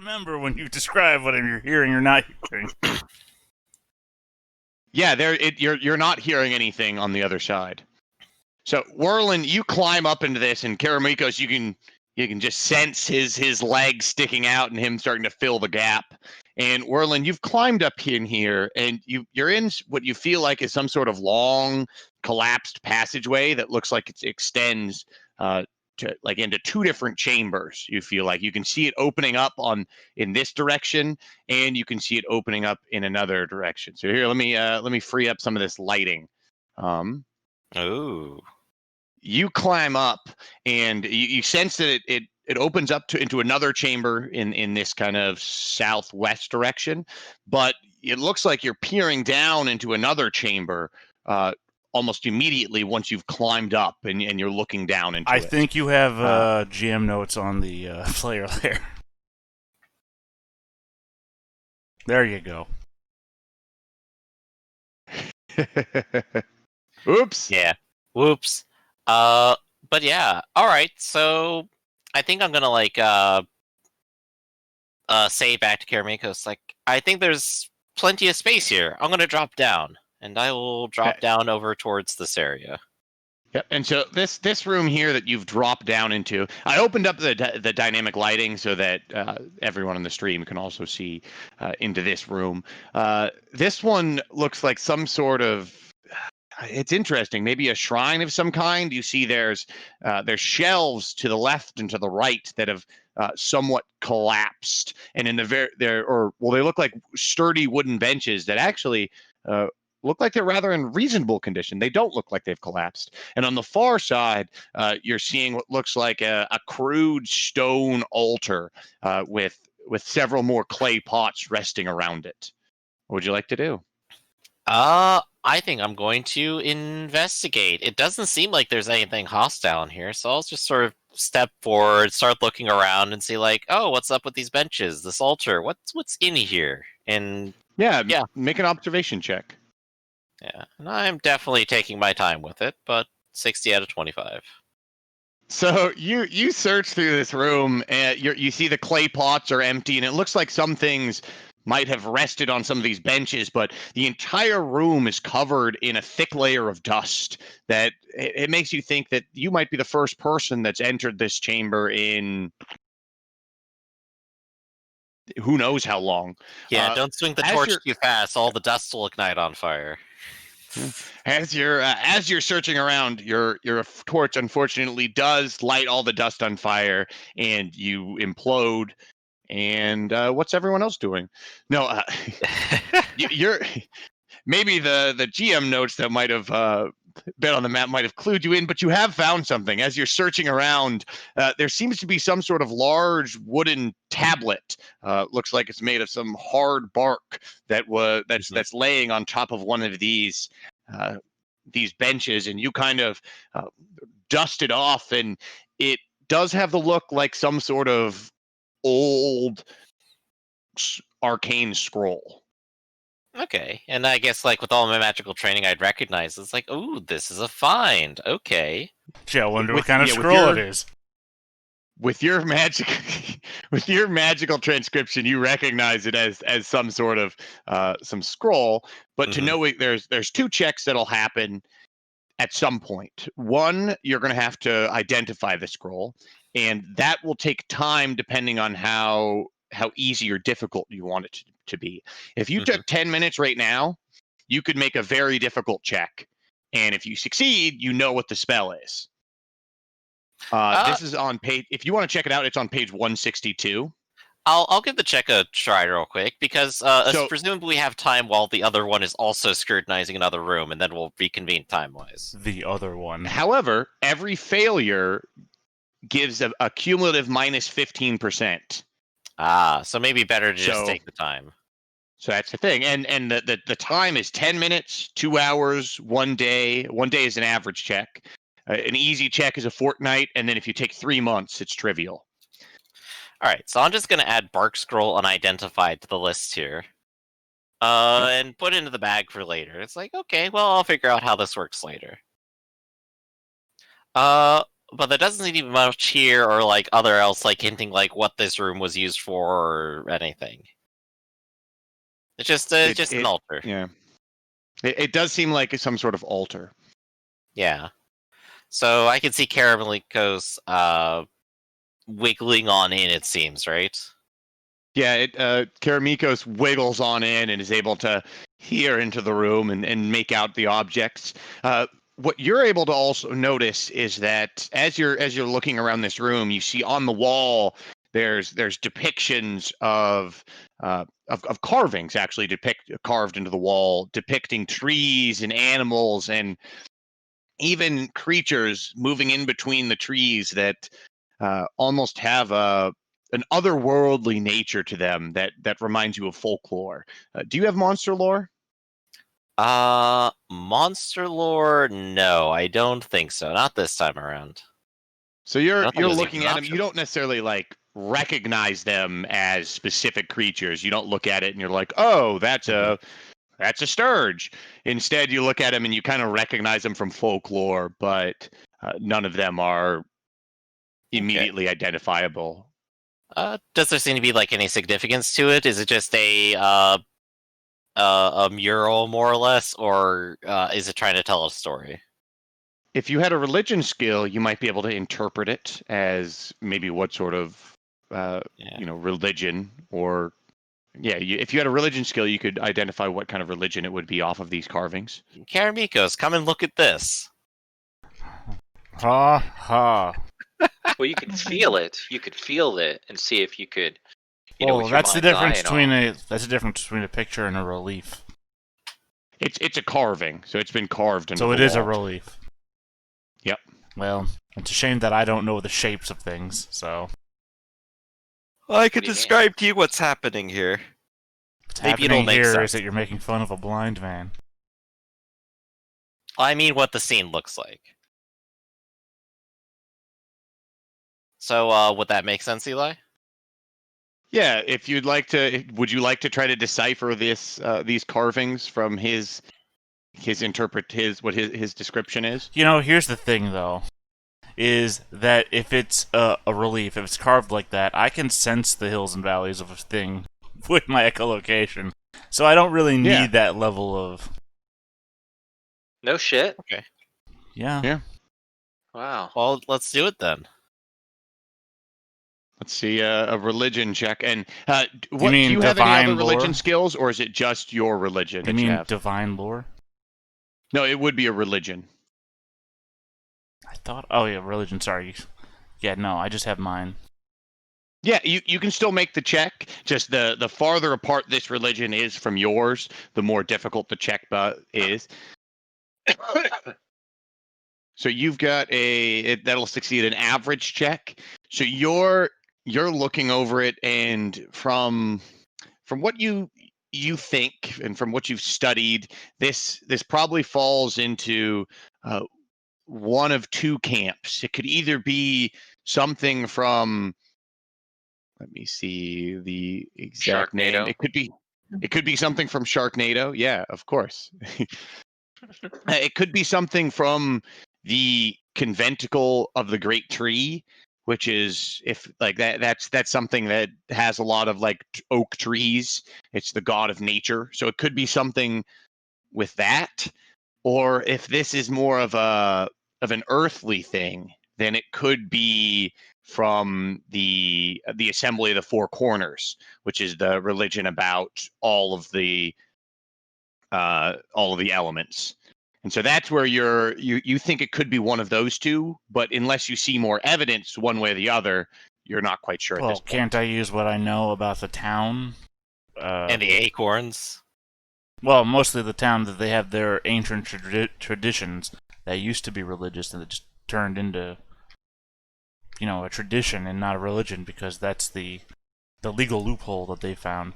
remember when you describe what you're hearing or not hearing. Yeah, you're not hearing anything on the other side. So Whirlin, you climb up into this, and Karamikos, you can just sense his legs sticking out and him starting to fill the gap. And Whirlin, you've climbed up in here, and you're in what you feel like is some sort of long, collapsed passageway that looks like it extends to like into two different chambers. You feel like you can see it opening up in this direction, and you can see it opening up in another direction. So here, let me free up some of this lighting. Ooh. You climb up, and you sense that it opens up into another chamber in this kind of southwest direction, but it looks like you're peering down into another chamber almost immediately once you've climbed up and you're looking down into I it. think you have GM notes on the player layer. There you go. Oops. Yeah. Whoops. But yeah. All right. So I think I'm gonna say back to Karamikos, I think there's plenty of space here. I'm gonna drop down, and I will drop down over towards this area. Yep. And so this room here that you've dropped down into, I opened up the dynamic lighting so that everyone on the stream can also see into this room. This one looks like some sort of. It's interesting. Maybe a shrine of some kind. You see, there's shelves to the left and to the right that have somewhat collapsed, and in the they look like sturdy wooden benches that actually look like they're rather in reasonable condition. They don't look like they've collapsed. And on the far side, you're seeing what looks like a crude stone altar with several more clay pots resting around it. What would you like to do? I think I'm going to investigate. It doesn't seem like there's anything hostile in here, so I'll just sort of step forward, start looking around, and see oh, what's up with these benches, this altar? What's in here? And yeah, make an observation check. Yeah, and I'm definitely taking my time with it, but 60 out of 25. So you search through this room, and you see the clay pots are empty, and it looks like some things might have rested on some of these benches, but the entire room is covered in a thick layer of dust that it makes you think that you might be the first person that's entered this chamber in who knows how long. Yeah, don't swing the torch too fast. All the dust will ignite on fire. As you're searching around, your torch unfortunately does light all the dust on fire, and you implode. And what's everyone else doing? No, you're maybe the GM notes that might have been on the map might have clued you in, but you have found something. As you're searching around, there seems to be some sort of large wooden tablet. Looks like it's made of some hard bark that's laying on top of one of these benches, and you kind of dust it off, and it does have the look like some sort of old arcane scroll. Okay, and I guess with all my magical training, I'd recognize it's ooh, this is a find. Okay. Yeah, I wonder what kind of scroll it is. With your magic, with your magical transcription, you recognize it as some sort of some scroll. But to know it, there's two checks that'll happen at some point. One, you're going to have to identify the scroll, and that will take time depending on how easy or difficult you want it to be. If you took 10 minutes right now, you could make a very difficult check, and if you succeed, you know what the spell is. This is on page. If you want to check it out, it's on page 162. I'll give the check a try real quick, because presumably we have time while the other one is also scrutinizing another room, and then we'll reconvene time-wise. The other one. However, every failure gives a cumulative minus 15%. So maybe better to just take the time. So that's the thing, and the time is 10 minutes, 2 hours, 1 day. 1 day is an average check. An easy check is a fortnight, and then if you take 3 months, it's trivial. All right, so I'm just going to add Bark Scroll Unidentified to the list here. And put it into the bag for later. It's okay, well, I'll figure out how this works later. but there doesn't seem to be much here or like other else like hinting like what this room was used for or anything. It's just an altar. Yeah. It does seem like some sort of altar. Yeah. So I can see Caramelicos wiggling on in, it seems, right? Yeah, Karamikos wiggles on in and is able to hear into the room and make out the objects. What you're able to also notice is that as you're looking around this room, you see on the wall there's depictions of carvings actually carved into the wall, depicting trees and animals and even creatures moving in between the trees that almost have an otherworldly nature to them that reminds you of folklore. Do you have monster lore? Monster lore? No, I don't think so. Not this time around. So I you're don't think it was even looking an at them. You option. don't necessarily like recognize them as specific creatures. You don't look at it and you're like, oh, that's a sturge. Instead, you look at them and you kind of recognize them from folklore, but none of them are immediately identifiable. Does there seem to be like any significance to it? Is it just a mural, more or less, or is it trying to tell a story? If you had a religion skill, you might be able to interpret it as maybe what sort of Yeah. religion or if you had a religion skill, you could identify what kind of religion it would be off of these carvings. Karamikos, come and look at this. Ha ha. Well, you could feel it. You could feel it and see if you could, Well, with your that's the mind's eye difference and between all. that's the difference between a picture and a relief. It's a carving, so it's been carved into So the it is a wall. relief. Yep. Well, it's a shame that I don't know the shapes of things. So I could could do you mean? describe to you what's happening here. what's Maybe it'll happening make here sense. is that you're making fun of a blind man. I mean, what the scene looks like. So, would that make sense, Eli? Yeah, if you'd like to, would you like to try to decipher these carvings from his what his description is? You know, here's the thing though, is that if it's a relief, if it's carved like that, I can sense the hills and valleys of a thing with my echolocation. So I don't really need Yeah. that level of No shit. Okay. yeah. Wow. Well, let's do it then. Let's see a religion check. And You do mean you have any other divine religion lore? skills, or is it just your religion You that you mean have? divine lore? No, it would be a religion. I thought. Oh yeah, religion. Sorry. Yeah, no, I just have mine. Yeah, you can still make the check. Just the farther apart this religion is from yours, the more difficult the check is. So you've got that'll succeed an average check. So you're looking over it, and from what you think and from what you've studied, this probably falls into one of two camps. It could either be something from, let me see the exact name. Sharknado. It could be something from Sharknado. Yeah, of course. It could be something from the conventicle of the Great Tree, which is, if like that's something that has a lot of like oak trees. It's the god of nature, so it could be something with that. Or if this is more of an earthly thing, then it could be from the Assembly of the Four Corners, which is the religion about all of the elements. And so that's where you think it could be one of those two, but unless you see more evidence one way or the other, you're not quite sure at Well, this point. can't I use what I know about the town? And the acorns. Well, mostly the town that they have their ancient traditions that used to be religious and that just turned into, a tradition and not a religion because that's the legal loophole that they found.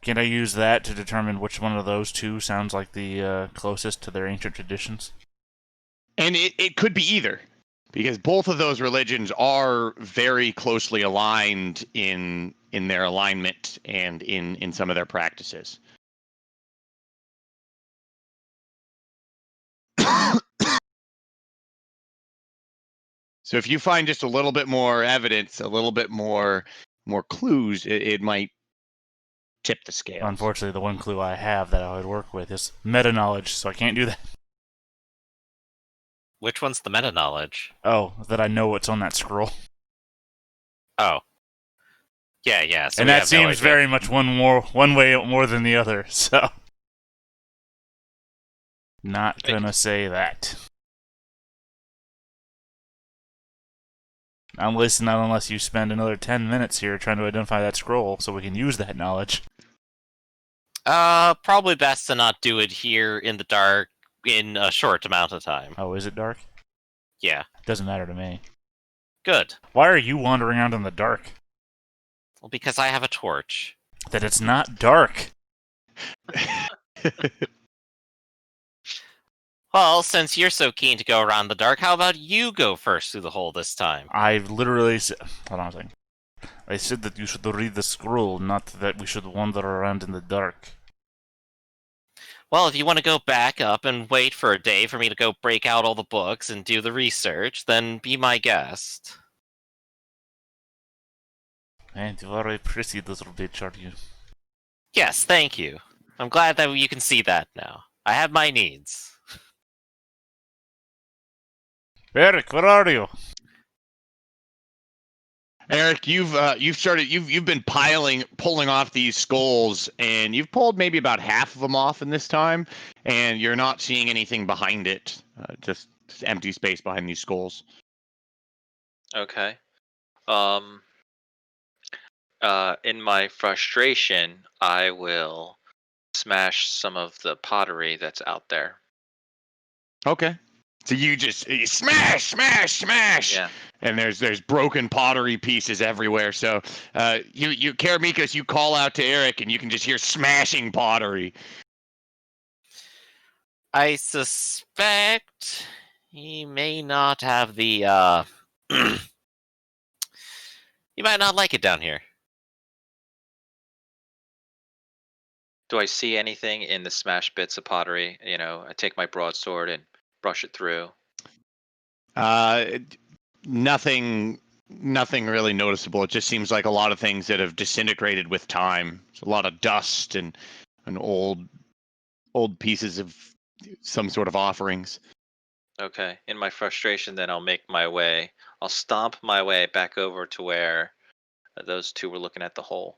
Can't I use that to determine which one of those two sounds like the closest to their ancient traditions? And it could be either, because both of those religions are very closely aligned in their alignment and in some of their practices. So if you find just a little bit more evidence, a little bit more clues, it might tip the scales. Unfortunately, the one clue I have that I would work with is meta knowledge, so I can't do that. Which one's the meta knowledge? Oh, that I know what's on that scroll. Oh. Yeah. So And we that have no seems idea. very much one way more than the other, so not gonna say that. I'm listening unless you spend another 10 minutes here trying to identify that scroll so we can use that knowledge. Probably best to not do it here in the dark in a short amount of time. Oh, is it dark? Yeah. Doesn't matter to me. Good. Why are you wandering around in the dark? Well, because I have a torch. That it's not dark. Well, since you're so keen to go around the dark, how about you go first through the hole this time? I literally said... Hold on a second. I said that you should read the scroll, not that we should wander around in the dark. Well, if you want to go back up and wait for a day for me to go break out all the books and do the research, then be my guest. And you are a pretty little bitch, are you? Yes, thank you. I'm glad that you can see that now. I have my needs. Eric, where are you? Eric, you've been pulling off these skulls, and you've pulled maybe about half of them off in this time, and you're not seeing anything behind it. Just empty space behind these skulls. Okay. In my frustration, I will smash some of the pottery that's out there. Okay. So you smash, smash, smash. Yeah. And there's broken pottery pieces everywhere. So you Karamikas, you call out to Eric, and you can just hear smashing pottery. I suspect he may not have the, he might not like it down here. Do I see anything in the smashed bits of pottery? I take my broadsword and brush it through. Nothing really noticeable. It just seems like a lot of things that have disintegrated with time. It's a lot of dust and old pieces of some sort of offerings. Okay. In my frustration, then I'll stomp my way back over to where those two were looking at the hole.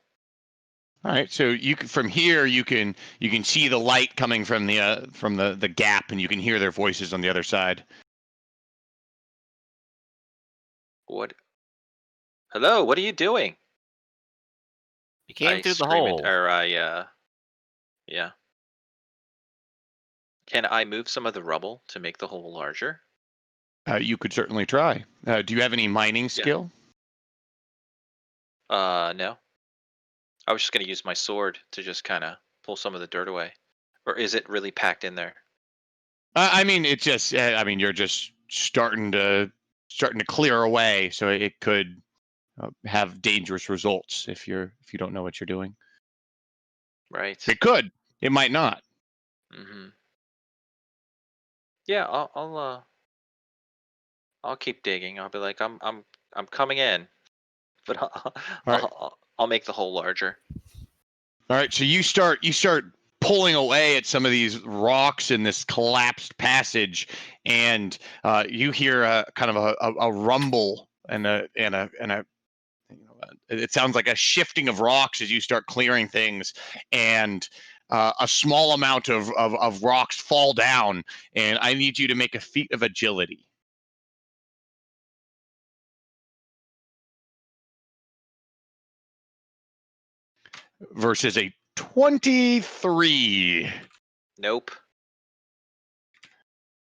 All right, so from here you can see the light coming from the gap, and you can hear their voices on the other side. What? Hello, what are you doing? He came I through the scream hole. yeah. Can I move some of the rubble to make the hole larger? You could certainly try. Do you have any mining skill? No. I was just gonna use my sword to just kind of pull some of the dirt away. Or is it really packed in there? I mean, it's just. I mean, you're just starting to clear away, so it could have dangerous results if you don't know what you're doing. Right. It could. It might not. Mm-hmm. Yeah, I'll keep digging. I'll be like, I'm coming in, but All right. I'll make the hole larger. All right. So you start pulling away at some of these rocks in this collapsed passage, and you hear a kind of a rumble and it sounds like a shifting of rocks as you start clearing things, and a small amount of rocks fall down, and I need you to make a feat of agility. Versus a 23. Nope.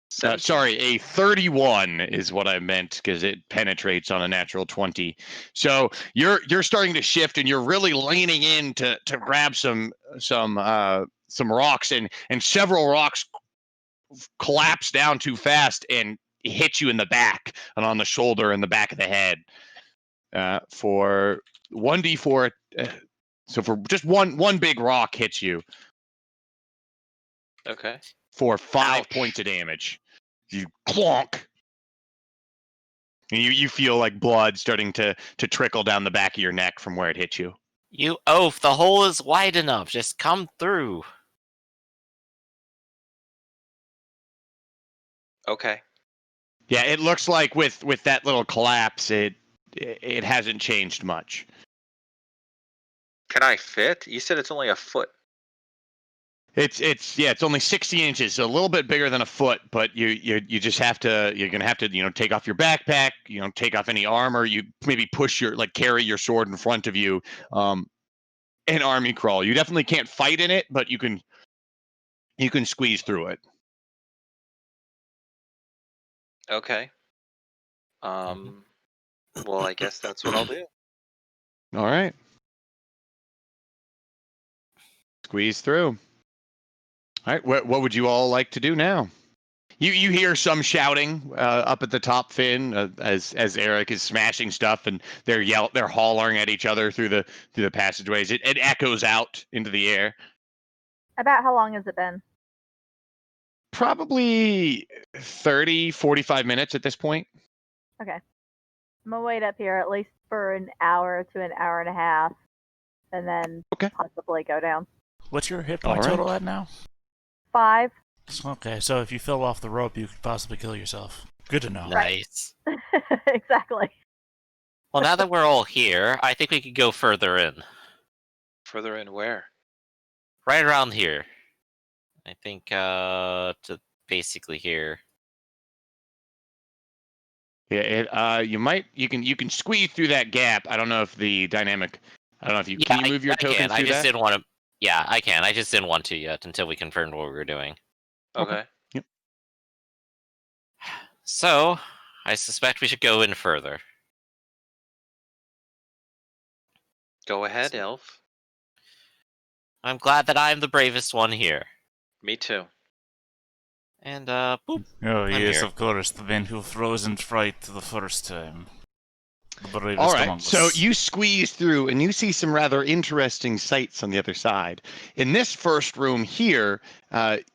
Sorry, a 31 is what I meant, because it penetrates on a natural 20. So you're starting to shift, and you're really leaning in to grab some rocks, and several rocks collapse down too fast and hit you in the back and on the shoulder and the back of the head. For 1d4, so for just one big rock hits you. Okay. For 5 Ouch. points of damage. You clonk. And you feel like blood starting to trickle down the back of your neck from where it hit you. You oaf, the hole is wide enough. Just come through. Okay. Yeah, it looks like with that little collapse, it hasn't changed much. Can I fit? You said it's only a foot. It's only 60 inches, so a little bit bigger than a foot, but you're gonna have to take off your backpack, take off any armor, you maybe carry your sword in front of you, and army crawl. You definitely can't fight in it, but you can squeeze through it. Okay. Well, I guess that's what I'll do. All right. Squeeze through. All right, what would you all like to do now? You hear some shouting up at the top, Finn, as Eric is smashing stuff, and they're hollering at each other through the passageways. It echoes out into the air. About how long has it been? Probably 30, 45 minutes at this point. Okay. I'm gonna wait up here at least for an hour to an hour and a half, and then possibly go down. What's your hit point total at now? 5. Okay, so if you fell off the rope, you could possibly kill yourself. Good to know. Nice. Exactly. Well, now that we're all here, I think we could go further in. Further in where? Right around here. I think to basically here. Yeah, you can squeeze through that gap. I don't know if the dynamic. I don't know if you can you move your tokens through I just that? didn't want to. Yeah, I can. I just didn't want to yet until we confirmed what we were doing. Okay. Yep. So, I suspect we should go in further. Go ahead, Elf. I'm glad that I'm the bravest one here. Me too. And, boop. Oh, I'm yes, here. of course, the man who froze in fright the first time. The bravest All among right, us. so you squeeze through and you see some rather interesting sights on the other side. In this first room here,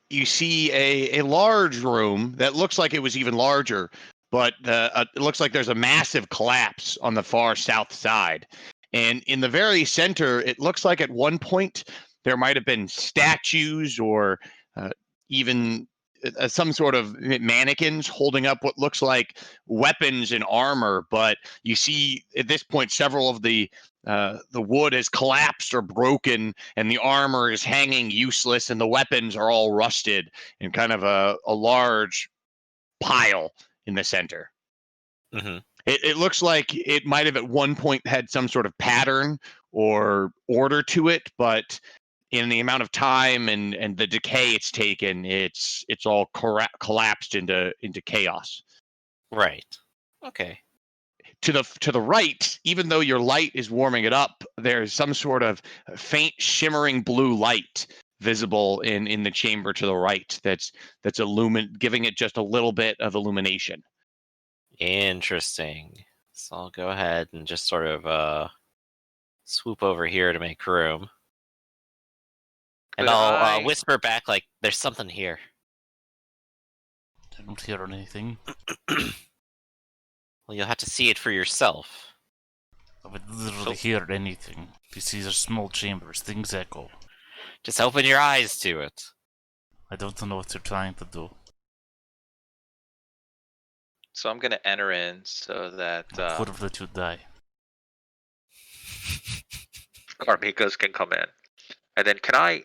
you see a large room that looks like it was even larger, but it looks like there's a massive collapse on the far south side. And in the very center, it looks like at one point there might have been statues or even some sort of mannequins holding up what looks like weapons and armor, but you see at this point several of the wood has collapsed or broken, and the armor is hanging useless, and the weapons are all rusted in kind of a large pile in the center. Mm-hmm. It looks like it might have at one point had some sort of pattern or order to it, but in the amount of time and the decay it's taken, it's all collapsed into chaos. Right. Okay. To the right, even though your light is warming it up, there's some sort of faint shimmering blue light visible in the chamber to the right that's giving it just a little bit of illumination. Interesting. So I'll go ahead and just sort of swoop over here to make room. And Could I'll I- whisper back like, there's something here. I don't hear anything. Well, you'll have to see it for yourself. I would literally hear anything. These are small chambers. Things echo. Just open your eyes to it. I don't know what you're trying to do. So I'm gonna enter in so that I could have let you die. Carmicos can come in. And then can I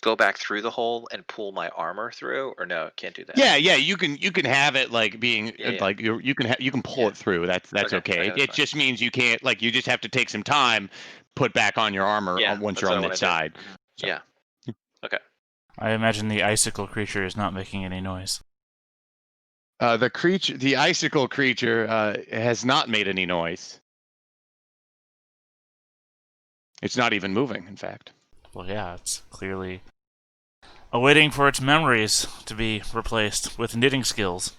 go back through the hole and pull my armor through, or no, can't do that? Yeah, you can have it like being Yeah. like you can pull it through. That's okay. that's It fine. just means you can't you just have to take some time, put back on your armor once you're on that side. So. Yeah. Okay. I imagine the icicle creature is not making any noise. The icicle creature has not made any noise. It's not even moving, in fact. Well, yeah, it's clearly awaiting for its memories to be replaced with knitting skills.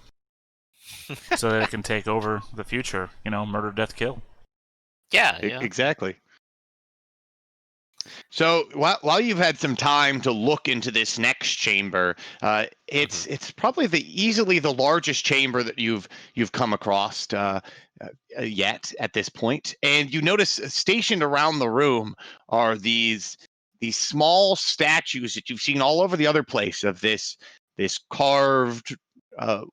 So that it can take over the future. Murder, death, kill. Yeah. Exactly. So while you've had some time to look into this next chamber, it's probably easily the largest chamber that you've come across yet at this point. And you notice stationed around the room are these small statues that you've seen all over the other place of this carved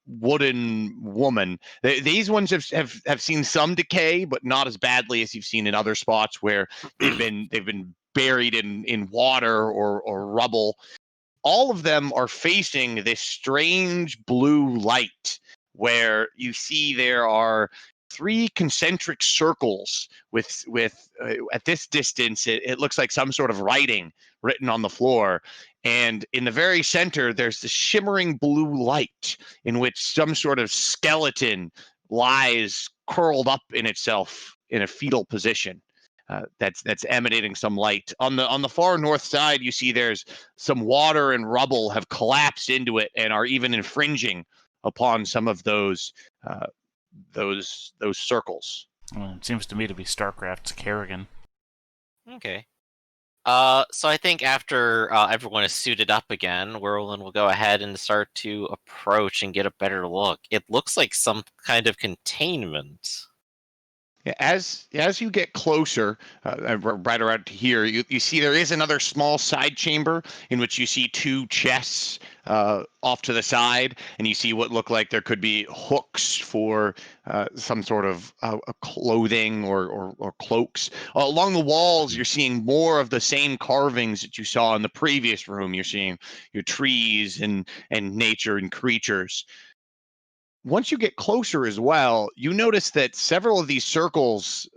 wooden woman. These ones have seen some decay, but not as badly as you've seen in other spots where they've been buried in water or rubble. All of them are facing this strange blue light where you see there are 3 concentric circles with at this distance it looks like some sort of writing written on the floor, and in the very center there's this shimmering blue light in which some sort of skeleton lies curled up in itself in a fetal position. That's emanating some light. On the far north side, you see there's some water and rubble have collapsed into it and are even infringing upon some of those circles. Well, it seems to me to be StarCraft's Kerrigan. Okay. So I think after everyone is suited up again, Whirlwind will go ahead and start to approach and get a better look. It looks like some kind of containment. As you get closer, right around here, you see there is another small side chamber in which you see 2 chests off to the side, and you see what look like there could be hooks for some sort of clothing or cloaks. Along the walls, you're seeing more of the same carvings that you saw in the previous room. You're seeing your trees and nature and creatures. Once you get closer as well, you notice that several of these circles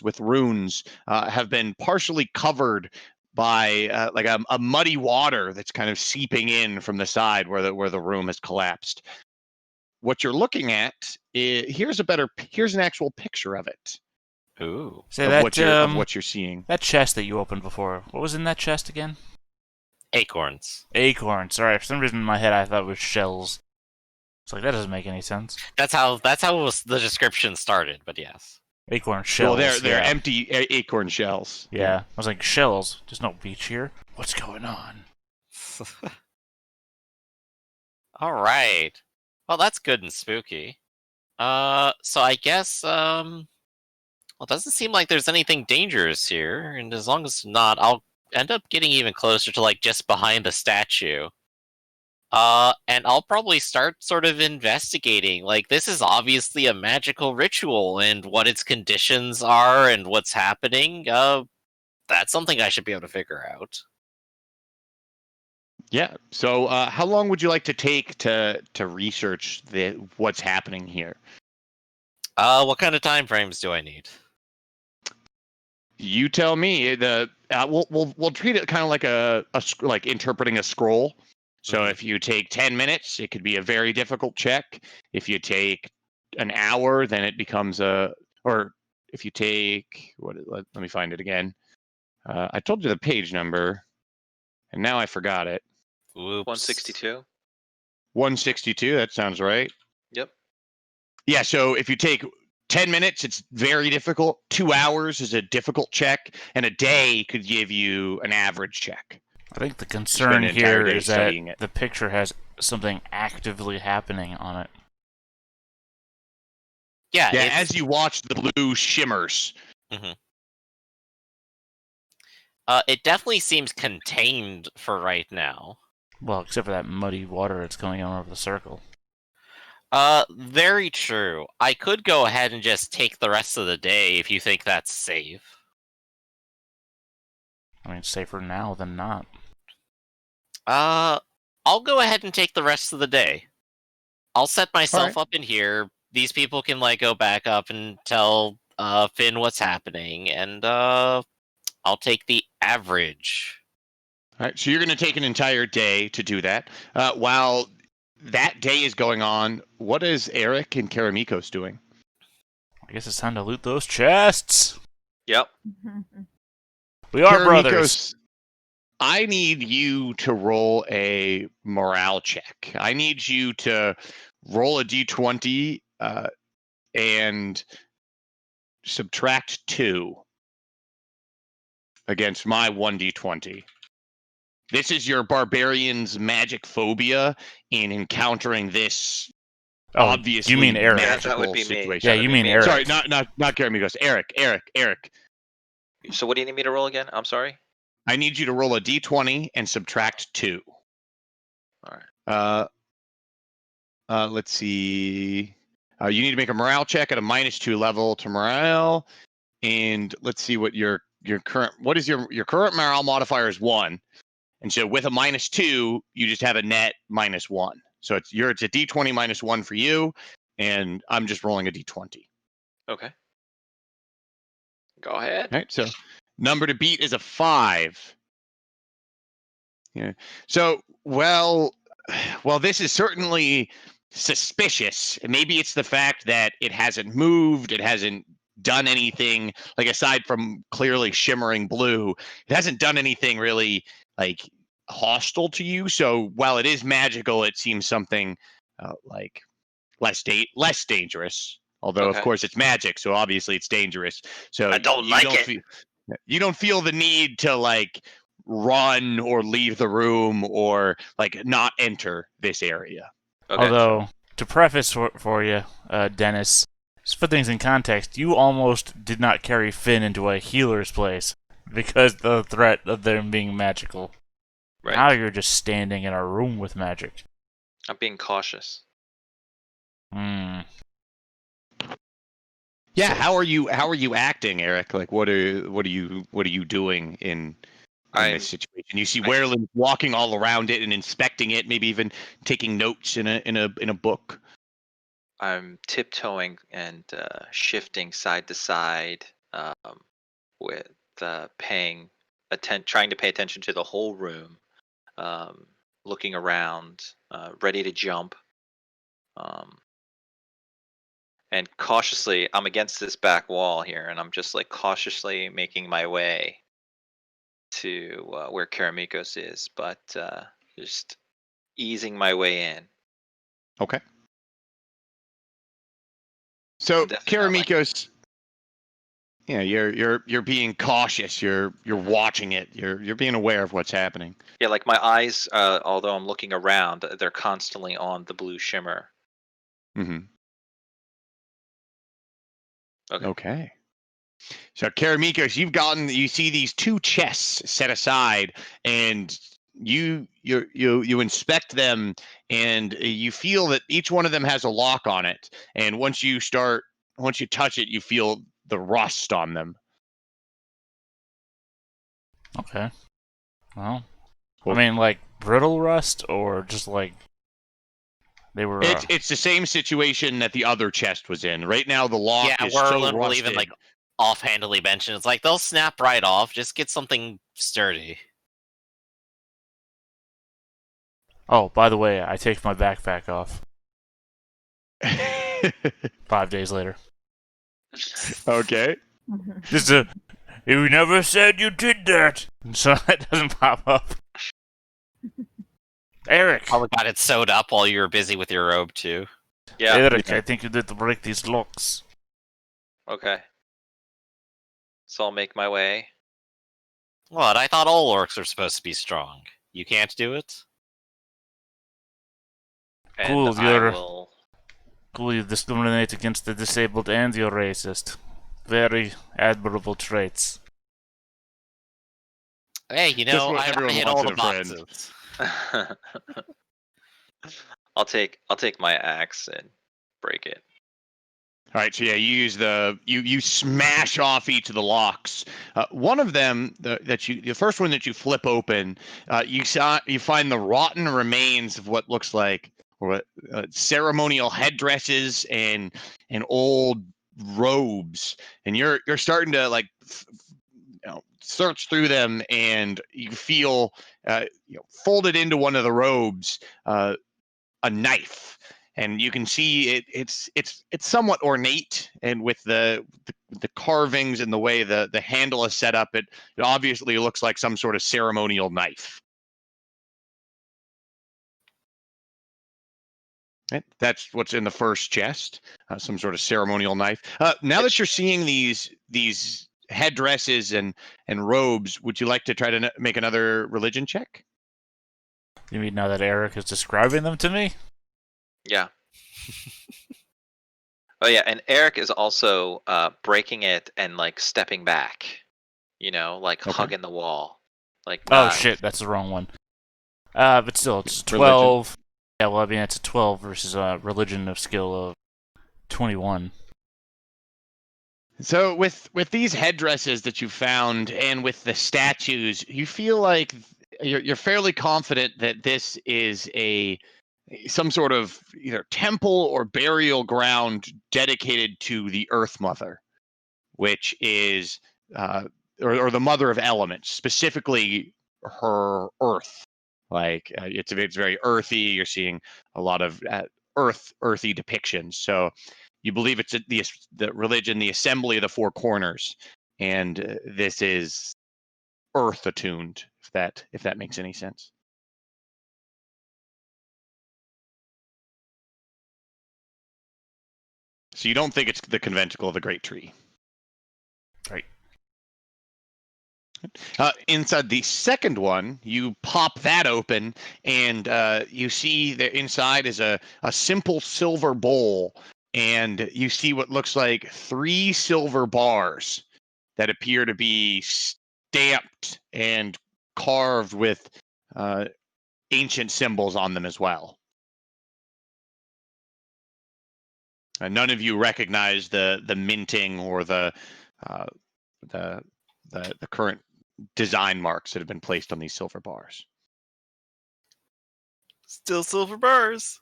with runes have been partially covered by like a muddy water that's kind of seeping in from the side where the room has collapsed. What you're looking at here's an actual picture of it. Ooh. Say of what you're seeing. That chest that you opened before. What was in that chest again? Acorns. Acorns. Sorry, for some reason in my head I thought it was shells. It's like that doesn't make any sense. That's how the description started, but yes. Acorn shells. Well, they're yeah. empty acorn shells. Yeah. I was like, shells. There's no beach here. What's going on? All right. Well, that's good and spooky. So I guess well, it doesn't seem like there's anything dangerous here, and as long as not, I'll end up getting even closer to like just behind the statue. And I'll probably start sort of investigating. Like, this is obviously a magical ritual, and what its conditions are and what's happening, that's something I should be able to figure out. Yeah. So, how long would you like to take to research what's happening here? What kind of time frames do I need? You tell me. We'll treat it kind of like like interpreting a scroll. So if you take 10 minutes, it could be a very difficult check. If you take an hour, then it becomes or if you take let me find it again. I told you the page number, and now I forgot it. Oops. 162. 162. That sounds right. Yep. Yeah. So if you take 10 minutes, it's very difficult. 2 hours is a difficult check, and a day could give you an average check. I think the concern an entire here day is that studying it. the picture has something actively happening on it. Yeah, as you watch the blue shimmers. It definitely seems contained for right now. Well, except for that muddy water that's coming out over the circle. Very true. I could go ahead and just take the rest of the day if you think that's safe. I mean, safer now than not. I'll go ahead and take the rest of the day. I'll set myself up in here. These people can like go back up and tell Finn what's happening, and I'll take the average. All right, so you're going to take an entire day to do that. While that day is going on, what is Eric and Karamikos doing? I guess it's time to loot those chests. Yep. We are Karamikos, brothers. I need you to roll a morale check. I need you to roll a d20 and subtract 2. against my 1d20. This is your barbarian's magic phobia in encountering this Oh, obviously you mean Eric? Yeah, that would magical be me. situation. Yeah, That would you be mean me. Eric. Sorry, not Karamikos. Eric. So what do you need me to roll again? I'm sorry. I need you to roll a d20 and subtract 2. All right. Let's see. You need to make a morale check at a -2 level to morale, and let's see what your current. What is your current morale modifier is 1, and so with a -2, you just have a net -1. So it's a d20 -1 for you, and I'm just rolling a d20. Okay. Go ahead. All right. So number to beat is a 5. Yeah. So well, this is certainly suspicious. Maybe it's the fact that it hasn't moved, it hasn't done anything, like aside from clearly shimmering blue, it hasn't done anything really like hostile to you. So while it is magical, it seems something like less dangerous. Although of Okay. course it's magic, so obviously it's dangerous. So I don't like it. you don't feel the need to like run or leave the room or like not enter this area. Okay. Although, to preface for you, Dennis, just put things in context, you almost did not carry Finn into a healer's place because the threat of them being magical. Right. Now you're just standing in a room with magic. I'm being cautious. Hmm. Yeah, So- how are you acting, Eric? Like what are you doing in I'm this situation? You see Werlin walking all around it and inspecting it, maybe even taking notes in a book. I'm tiptoeing and shifting side to side, with trying to pay attention to the whole room, looking around, ready to jump, um, and cautiously. I'm against this back wall here, and I'm just like cautiously making my way to where Karamikos is, but just easing my way in. Okay. So I'm definitely not like. Karamikos, yeah, you're being cautious. You're watching it. You're being aware of what's happening. Yeah, like my eyes, although I'm looking around, they're constantly on the blue shimmer. Mm-hmm. Okay. Okay. So Karamikos, you see these 2 chests set aside, and you inspect them, and you feel that each one of them has a lock on it. And once you touch it, you feel the rust on them. Okay. Well, I Cool. mean, like brittle rust, or just like they were. It's the same situation that the other chest was in. Right now, the lock Yeah, is so Werlin will rusted. even like offhandedly mention it's like they'll snap right off. Just get something sturdy. Oh, by the way, I take my backpack off 5 days later. Okay. Just you never said you did that, so that doesn't pop up. Eric, Probably got it sewed up while you were busy with your robe too. Yeah. Eric, Yeah. I think you did to break these locks. Okay. So I'll make my way. What? I thought all orcs are supposed to be strong. You can't do it? And Cool, I you're- will. Cool, you discriminate against the disabled and you're racist. Very admirable traits. Hey, you Just know, what I everyone hit wants all in the a friend. boxes. I'll take my axe and break it. All right, so yeah, you use you smash off each of the locks. One of them, the first one that you flip open, you find the rotten remains of what looks like ceremonial headdresses and old robes, and you're starting to like search through them, and you feel folded into one of the robes a knife, and you can see it's somewhat ornate, and with the carvings and the way the handle is set up, it obviously looks like some sort of ceremonial knife. Right? That's what's in the first chest, some sort of ceremonial knife. Now that you're seeing these headdresses and robes. Would you like to try to make another religion check? You mean now that Eric is describing them to me? Yeah. Oh yeah, and Eric is also breaking it and like stepping back, like hugging the wall, like Oh not. shit, that's the wrong one. But still, it's 12. Yeah, well, I mean, it's a 12 versus a religion of skill of 21. So with these headdresses that you found and with the statues, you feel like you're fairly confident that this is some sort of either temple or burial ground dedicated to the Earth Mother, which is or the Mother of Elements, specifically her Earth. Like it's very earthy. You're seeing a lot of earthy depictions. So you believe it's the religion, the assembly of the four corners, and this is earth attuned. If that makes any sense. So you don't think it's the conventicle of the Great Tree. Right. Inside the second one, you pop that open, and you see that inside is a simple silver bowl, and you see what looks like 3 silver bars that appear to be stamped and carved with ancient symbols on them as well. None of you recognize the minting or the current design marks that have been placed on these silver bars. Still silver bars.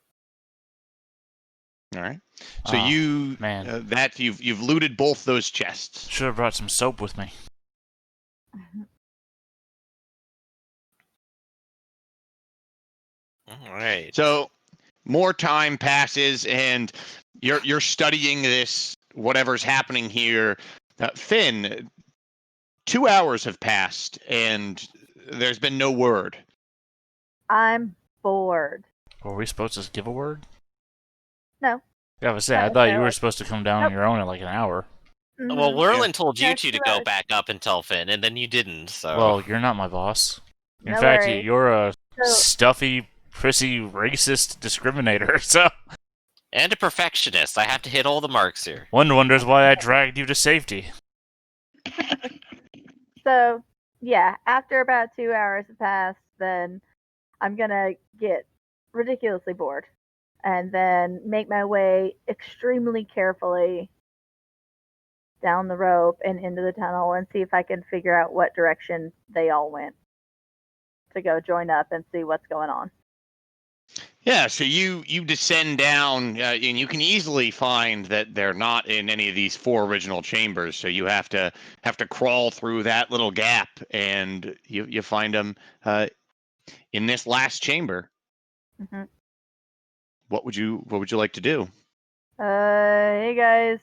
All right. So you've looted both those chests. Should have brought some soap with me. All right. So more time passes, and you're studying this, whatever's happening here. Finn, 2 hours have passed, and there's been no word. I'm bored. Were we supposed to give a word? No. Yeah, I was saying, I thought you were supposed to come down on your own in like an hour. Mm-hmm. Well, Whirlin told you No, two to go back up and tell Finn, and then you didn't. So. Well, you're not my boss. In No fact, worries. you're a So- stuffy, prissy, racist discriminator, so... And a perfectionist. I have to hit all the marks here. One wonders why I dragged you to safety. So, yeah, after about 2 hours have passed, then I'm gonna get ridiculously bored. And then make my way extremely carefully down the rope and into the tunnel and see if I can figure out what direction they all went to go join up and see what's going on. Yeah, so you descend down, and you can easily find that they're not in any of these 4 original chambers. So you have to crawl through that little gap, and you find them in this last chamber. Mm-hmm. What would you like to do? Hey guys,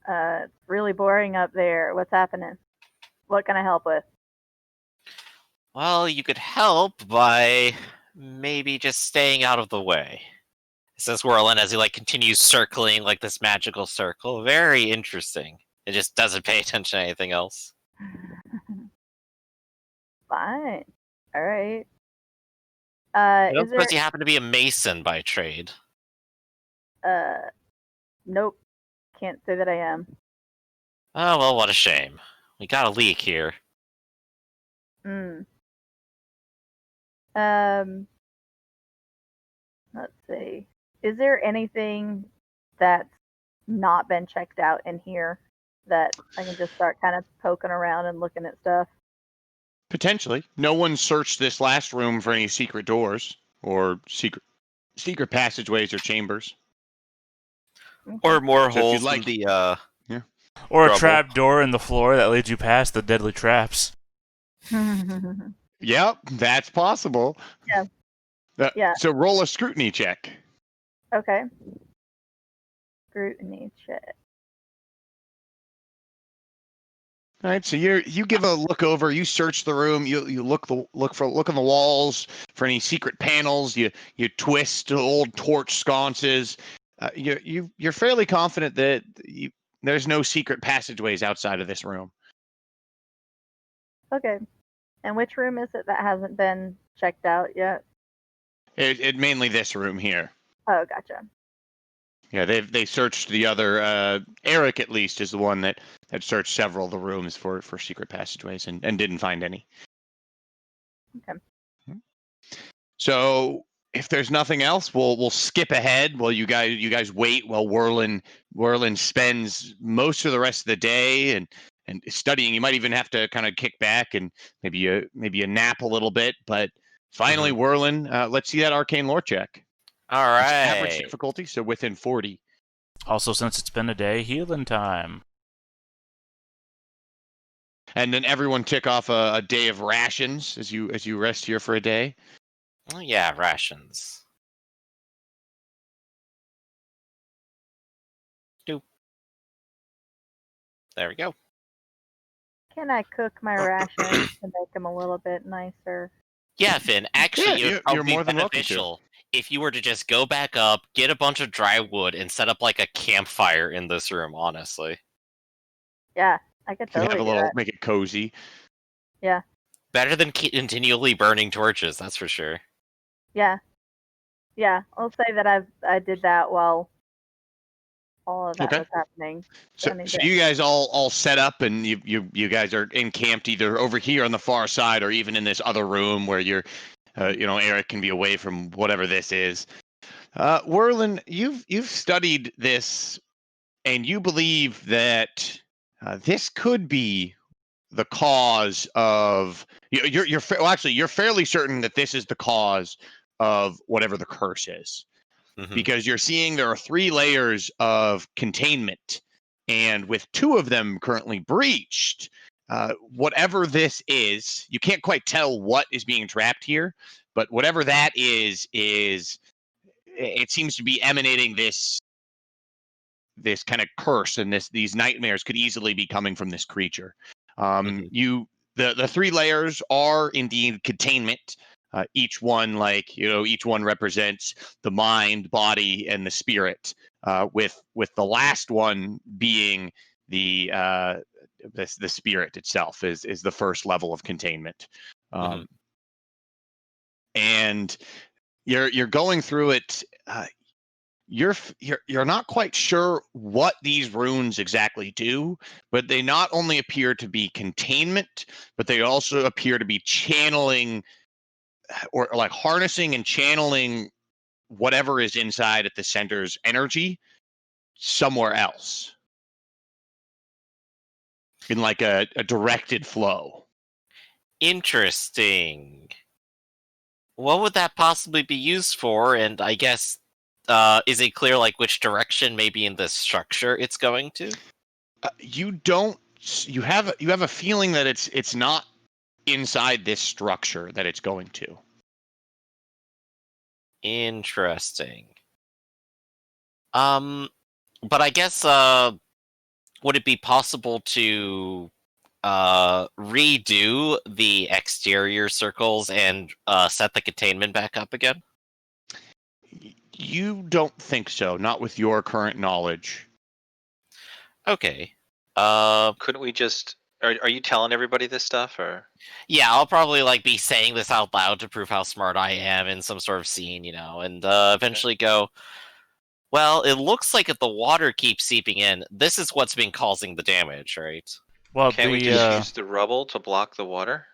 it's really boring up there. What's happening? What can I help with? Well, you could help by maybe just staying out of the way. Says Whirlin as he continues circling this magical circle. Very interesting. It just doesn't pay attention to anything else. Fine. All right. I don't suppose you happen to be a mason by trade. Nope. Can't say that I am. Oh, well, what a shame. We got a leak here. Let's see. Is there anything that's not been checked out in here that I can just start kind of poking around and looking at stuff? Potentially. No one searched this last room for any secret doors or secret passageways or chambers. Okay. Or more So if holes you'd like- in the Or Trouble. a trap door in the floor that leads you past the deadly traps. Yep, that's possible. Yeah. Yeah. So roll a scrutiny check. Okay. Scrutiny check. All right, so you give a look over, you search the room, you look on the walls for any secret panels, you twist old torch sconces. You're fairly confident that there's no secret passageways outside of this room. Okay. And which room is it that hasn't been checked out yet? It mainly this room here. Oh, gotcha. Yeah, they searched the other. Eric, at least, is the one that had searched several of the rooms for secret passageways and didn't find any. Okay. So if there's nothing else, we'll skip ahead while you guys wait while Whirlin spends most of the rest of the day and studying. You might even have to kind of kick back and maybe a nap a little bit. But finally, Whirlin, let's see that arcane lore check. All It's average right. difficulty, so within 40. Also, since it's been a day, healing time. And then everyone tick off a day of rations as you rest here for a day. Oh, yeah, rations. Doop. There we go. Can I cook my rations to make them a little bit nicer? Yeah, Finn. Actually, Yeah, it would you're probably more be than welcome to. beneficial if you were to just go back up, get a bunch of dry wood, and set up like a campfire in this room. Honestly, Yeah, I could You can have totally a do little, that. make it cozy. Yeah, better than continually burning torches. That's for sure. yeah, yeah. I'll say that I did that while all of that Okay. was happening. So, I need so to- you guys all set up, and you guys are encamped either over here on the far side, or even in this other room where Eric can be away from whatever this is. Whirlin, you've studied this, and you believe that this could be the cause of. You're fairly certain that this is the cause of whatever the curse is. Because you're seeing there are 3 layers of containment, and with 2 of them currently breached, whatever this is, you can't quite tell what is being trapped here, but whatever that is it seems to be emanating this kind of curse, and these nightmares could easily be coming from this creature. The 3 layers are indeed containment. Each one represents the mind, body, and the spirit. With the last one being the spirit itself is the first level of containment. And you're going through it. You're not quite sure what these runes exactly do, but they not only appear to be containment, but they also appear to be channeling or like harnessing and channeling whatever is inside at the center's energy somewhere else in like a directed flow. Interesting. What would that possibly be used for? And I guess, is it clear like which direction maybe in the structure it's going to? You don't. You have a feeling that it's not inside this structure that it's going to. Interesting. But I guess, would it be possible to redo the exterior circles and set the containment back up again? You don't think so, not with your current knowledge. Okay. Couldn't we just? Are you telling everybody this stuff, or? Yeah, I'll probably like be saying this out loud to prove how smart I am in some sort of scene, and eventually go, well, it looks like if the water keeps seeping in, this is what's been causing the damage, right? Well, Can't we just use the rubble to block the water?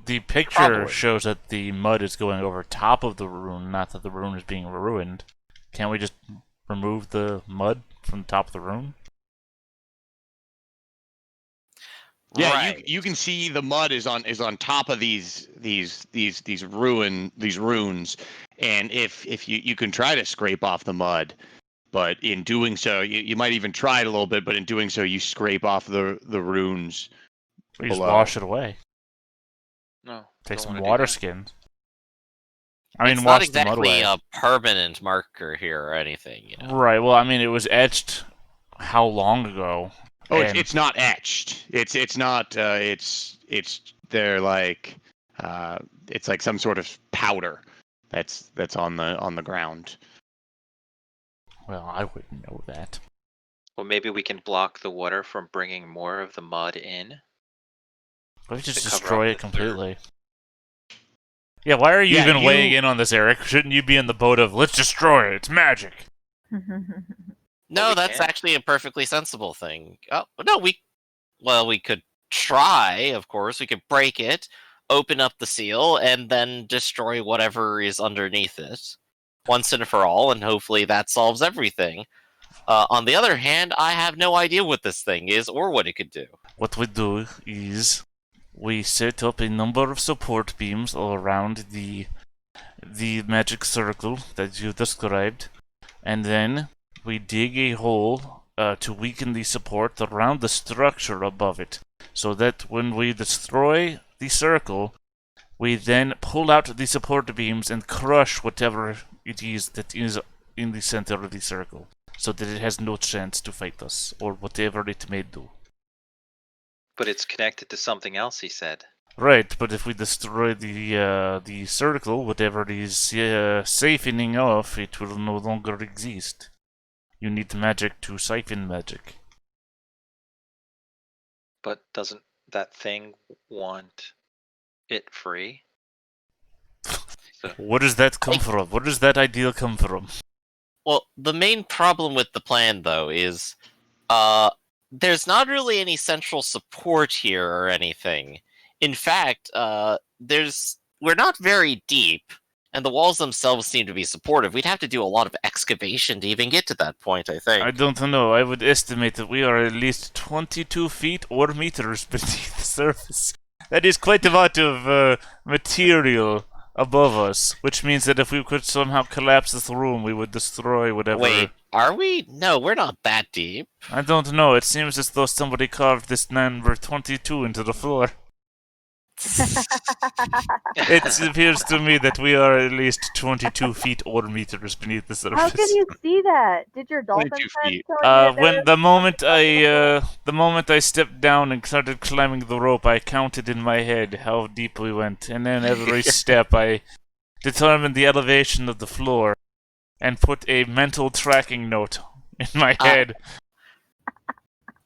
the picture Probably. shows that the mud is going over top of the rune, not that the rune is being ruined. Can't we just remove the mud from the top of the rune? Yeah, Right. you can see the mud is on top of these runes, and if you can try to scrape off the mud, but in doing so, you might even try it a little bit, but in doing so, you scrape off the runes We just below. wash it away. No. Take don't some wanna do water that. skins. It's not wash the mud exactly away. a permanent marker here or anything. Right. Well, it was etched how long ago? Oh, And it's not etched. It's not. It's they're like it's like some sort of powder that's on the ground. well, I wouldn't know that. Well, maybe we can block the water from bringing more of the mud in. Why don't you just To cover destroy up it the third. completely? Yeah, why are you Yeah, even you- weighing in on this, Eric? Shouldn't you be in the boat of, let's destroy it, it's magic? No, we that's can. actually a perfectly sensible thing. Oh no, we could try. Of course, we could break it, open up the seal, and then destroy whatever is underneath it once and for all, and hopefully that solves everything. On the other hand, I have no idea what this thing is or what it could do. What we do is we set up a number of support beams all around the magic circle that you described, and then we dig a hole to weaken the support around the structure above it, so that when we destroy the circle, we then pull out the support beams and crush whatever it is that is in the center of the circle, so that it has no chance to fight us, or whatever it may do. But it's connected to something else, he said. Right, but if we destroy the circle, whatever it is siphoning off, it will no longer exist. You need magic to siphon magic. But doesn't that thing want it free? So, Where does that come from? Where does that idea come from? Well, the main problem with the plan, though, is there's not really any central support here or anything. In fact, we're not very deep, and the walls themselves seem to be supportive. We'd have to do a lot of excavation to even get to that point, I think. I don't know. I would estimate that we are at least 22 feet or meters beneath the surface. That is quite a lot of material above us, which means that if we could somehow collapse this room, we would destroy whatever. Wait, are we? No, we're not that deep. I don't know. It seems as though somebody carved this number 22 into the floor. It appears to me that we are at least 22 feet or meters beneath the surface. How can you see that? Did your dolphin 22 friend feet. tell you that When the moment I stepped down and started climbing the rope, I counted in my head how deep we went, and then every step I determined the elevation of the floor and put a mental tracking note in my head.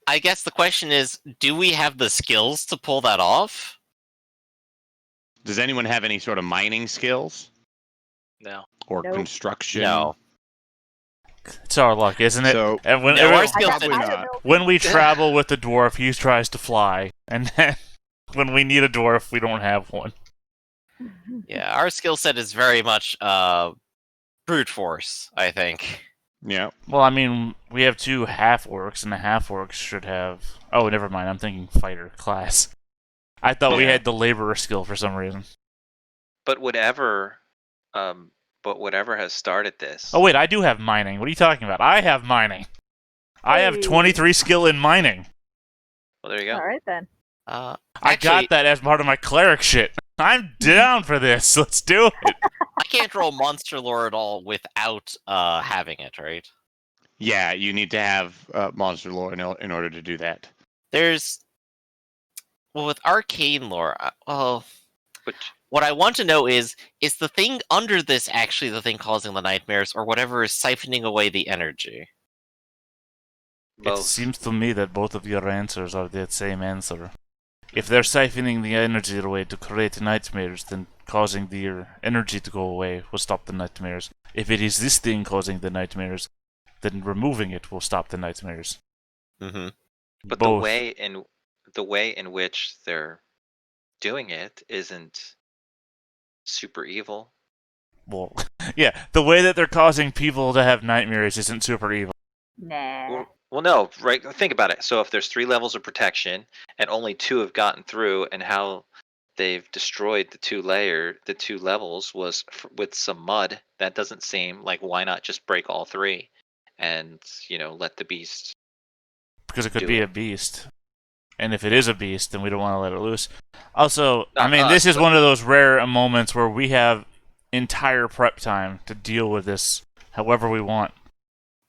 I guess the question is, do we have the skills to pull that off? Does anyone have any sort of mining skills no. or Nope. construction? No. It's our luck, isn't it? So And when, No, our I skills got- did I not. don't know. when we travel with the dwarf, he tries to fly, and then when we need a dwarf, we don't have one. Yeah, our skill set is very much brute force, I think. yeah. Well, I mean, we have two half-orcs, and the half-orcs should have... Oh, never mind, I'm thinking fighter class. I thought we Yeah. had the laborer skill for some reason. But whatever has started this. Oh wait, I do have mining. What are you talking about? I have mining. I have Hey. 23 skill in mining. Well, there you go. All right then. I Actually, got that as part of my cleric shit. I'm down for this. Let's do it. I can't roll monster lore at all without having it, right? Yeah, you need to have monster lore in order to do that. There's with arcane lore. But What I want to know is the thing under this actually the thing causing the nightmares, or whatever is siphoning away the energy? It both. seems to me that both of your answers are the same answer. If they're siphoning the energy away to create nightmares, then causing the energy to go away will stop the nightmares. If it is this thing causing the nightmares, then removing it will stop the nightmares. Mm-hmm. But Both. the way in which they're doing it isn't super evil. Well, yeah, the way that they're causing people to have nightmares isn't super evil. Nah. Well, no, right? Think about it. So if there's 3 levels of protection and only 2 have gotten through, and how they've destroyed the 2 levels was with some mud. That doesn't seem like, why not just break all 3, and let the beast. Because it could Do be it. a beast. And if it is a beast, then we don't want to let it loose. Also, Not I mean, us, this is but- one of those rare moments where we have entire prep time to deal with this however we want.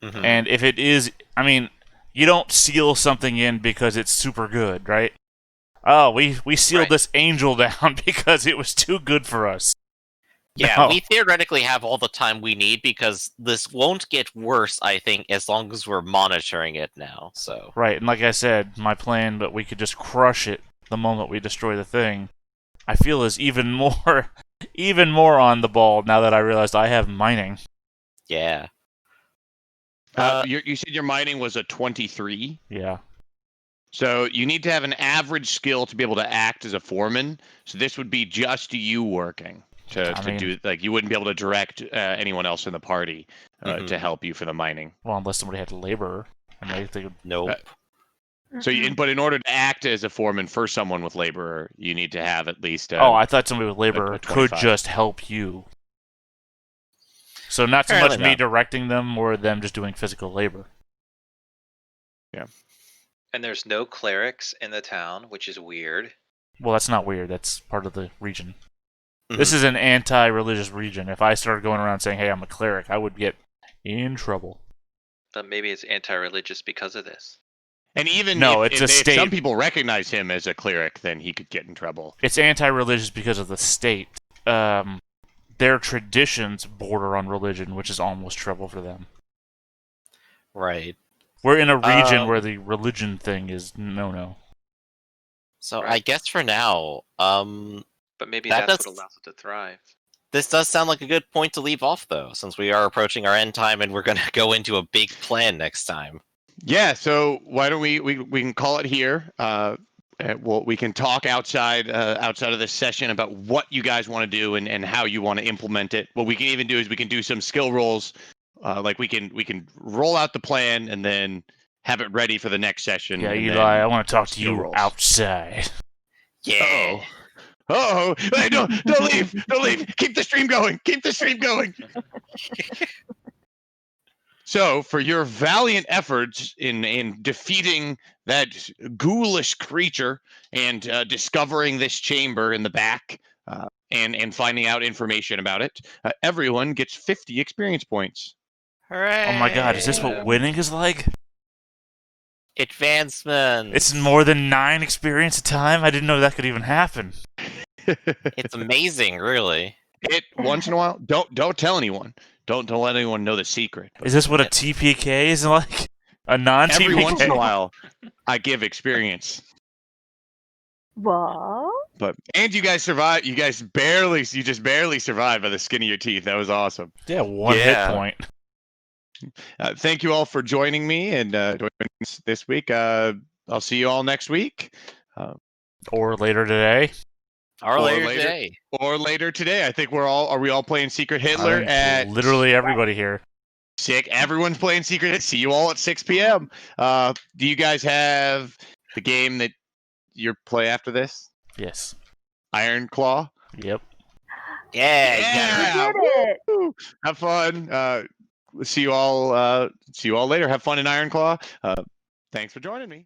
Mm-hmm. And if it is, I mean, you don't seal something in because it's super good, right? Oh, we sealed Right. this angel down because it was too good for us. Yeah, No. we theoretically have all the time we need because this won't get worse, I think, as long as we're monitoring it now. So Right, and like I said, my plan, but we could just crush it the moment we destroy the thing, I feel is even more on the ball now that I realized I have mining. Yeah. You said your mining was a 23. Yeah. So you need to have an average skill to be able to act as a foreman. So this would be just you working to do, like, you wouldn't be able to direct anyone else in the party to help you for the mining. Well, unless somebody had a laborer, and they could. Nope. So, but in order to act as a foreman for someone with laborer, you need to have at least. I thought somebody with laborer a could 25. just help you. So not so Apparently much me not. directing them, or them just doing physical labor. Yeah. And there's no clerics in the town, which is weird. Well, that's not weird. That's part of the region. Mhm. This is an anti-religious region. If I started going around saying, "Hey, I'm a cleric," I would get in trouble. But maybe it's anti-religious because of this. And even No, if, it's a if state. some people recognize him as a cleric, then he could get in trouble. It's anti-religious because of the state. Their traditions border on religion, which is almost trouble for them. Right. We're in a region where the religion thing is no. So Right. I guess for now, But maybe That that's does- what allows it to thrive. this does sound like a good point to leave off, though, since we are approaching our end time and we're going to go into a big plan next time. Yeah. So why don't we can call it here? We can talk outside of this session about what you guys want to do and how you want to implement it. What we can even do is we can do some skill rolls. Like we can roll out the plan and then have it ready for the next session. Yeah, and Eli, then I want to talk to skill you rolls. outside. Yeah. Oh, hey, don't leave! Don't leave! Keep the stream going! Keep the stream going! So, for your valiant efforts in defeating that ghoulish creature and discovering this chamber in the back and finding out information about it, everyone gets 50 experience points. Hooray! Oh my god, is this what winning is like? Advancement. It's more than 9 experience a time? I didn't know that could even happen. It's amazing, really. It once in a while. Don't tell anyone. Don't let anyone know the secret. Is this what a TPK is like? A non-TPK? Every once in a while, I give experience. What? And you guys survived. You just barely survived by the skin of your teeth. That was awesome. Yeah, 1 Yeah. hit point. Thank you all for joining me and joining us this week. I'll see you all next week. Or later today. Or later later. today. Or later today. I think are we all playing Secret Hitler I think at literally everybody here. Sick. Everyone's playing Secret Hitler. See you all at 6 p.m. Do you guys have the game that you play after this? Yes. Iron Claw? Yep. Yeah. Yeah. We did it! Woo! Have fun. See you all later. Have fun in Iron Claw. Thanks for joining me.